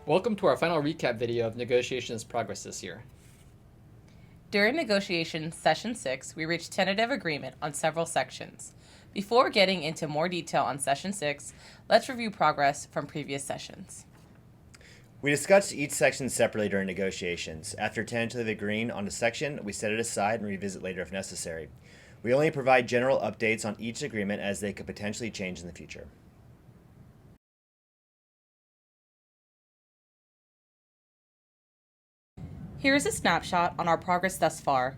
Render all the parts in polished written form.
Welcome to our final recap video of negotiations progress this year. During negotiations session 6, we reached tentative agreement on several sections. Before getting into more detail on session 6, let's review progress from previous sessions. We discussed each section separately during negotiations. After tentatively agreeing on a section, we set it aside and revisit later if necessary. We only provide general updates on each agreement as they could potentially change in the future. Here is a snapshot on our progress thus far.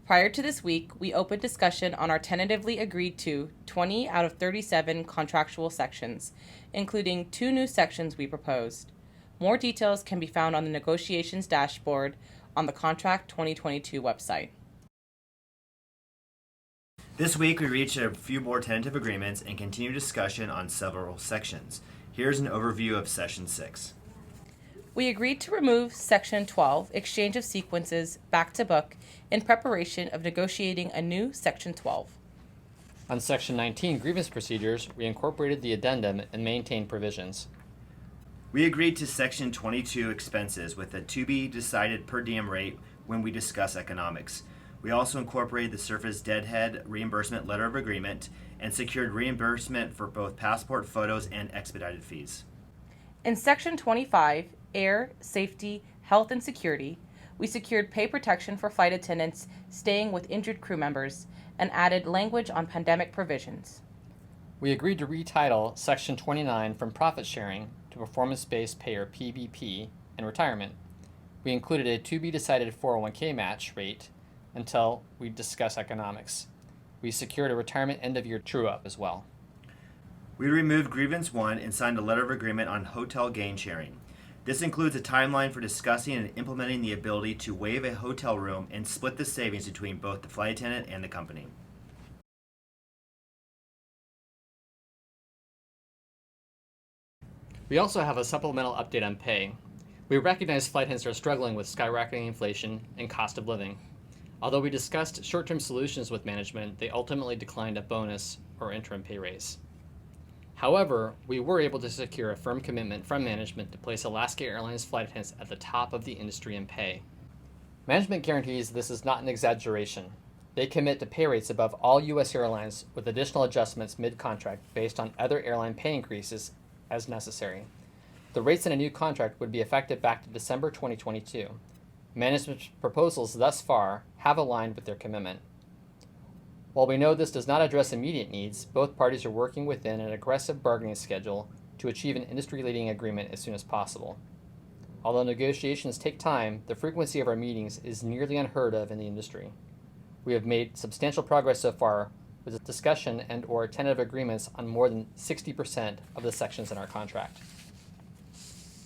Prior to this week, we opened discussion on our tentatively agreed to 20 out of 37 contractual sections, including 2 new sections we proposed. More details can be found on the negotiations dashboard on the Contract 2022 website. This week, we reached a few more tentative agreements and continued discussion on several sections. Here's an overview of Session 6. We agreed to remove Section 12, Exchange of Sequences, back to book in preparation of negotiating a new Section 12. On Section 19, grievance procedures, we incorporated the addendum and maintained provisions. We agreed to Section 22 expenses with a to-be-decided per diem rate when we discuss economics. We also incorporated the Surface Deadhead Reimbursement Letter of Agreement and secured reimbursement for both passport photos and expedited fees. In Section 25, Air, Safety, Health, and Security, we secured pay protection for flight attendants staying with injured crew members and added language on pandemic provisions. We agreed to retitle Section 29 from profit sharing to performance-based pay or PBP and retirement. We included a to-be-decided 401k match rate until we discuss economics. We secured a retirement end-of-year true-up as well. We removed Grievance 1 and signed a letter of agreement on hotel gain sharing. This includes a timeline for discussing and implementing the ability to waive a hotel room and split the savings between both the flight attendant and the company. We also have a supplemental update on pay. We recognize flight attendants are struggling with skyrocketing inflation and cost of living. Although we discussed short-term solutions with management, they ultimately declined a bonus or interim pay raise. However, we were able to secure a firm commitment from management to place Alaska Airlines flight attendants at the top of the industry in pay. Management guarantees this is not an exaggeration. They commit to pay rates above all U.S. airlines with additional adjustments mid-contract based on other airline pay increases as necessary. The rates in a new contract would be effective back to December 2022. Management's proposals thus far have aligned with their commitment. While we know this does not address immediate needs, both parties are working within an aggressive bargaining schedule to achieve an industry-leading agreement as soon as possible. Although negotiations take time, the frequency of our meetings is nearly unheard of in the industry. We have made substantial progress so far with discussion and/or tentative agreements on more than 60% of the sections in our contract.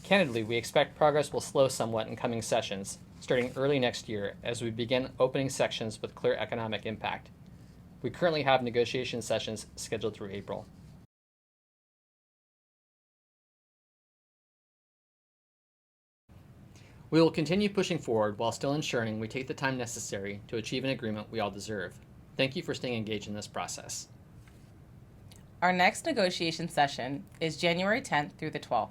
Candidly, we expect progress will slow somewhat in coming sessions, starting early next year as we begin opening sections with clear economic impact. We currently have negotiation sessions scheduled through April. We will continue pushing forward while still ensuring we take the time necessary to achieve an agreement we all deserve. Thank you for staying engaged in this process. Our next negotiation session is January 10th through the 12th.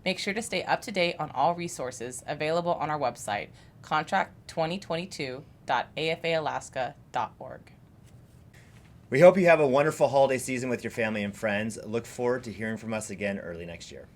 Make sure to stay up to date on all resources available on our website, contract2022.afaalaska.org. We hope you have a wonderful holiday season with your family and friends. Look forward to hearing from us again early next year.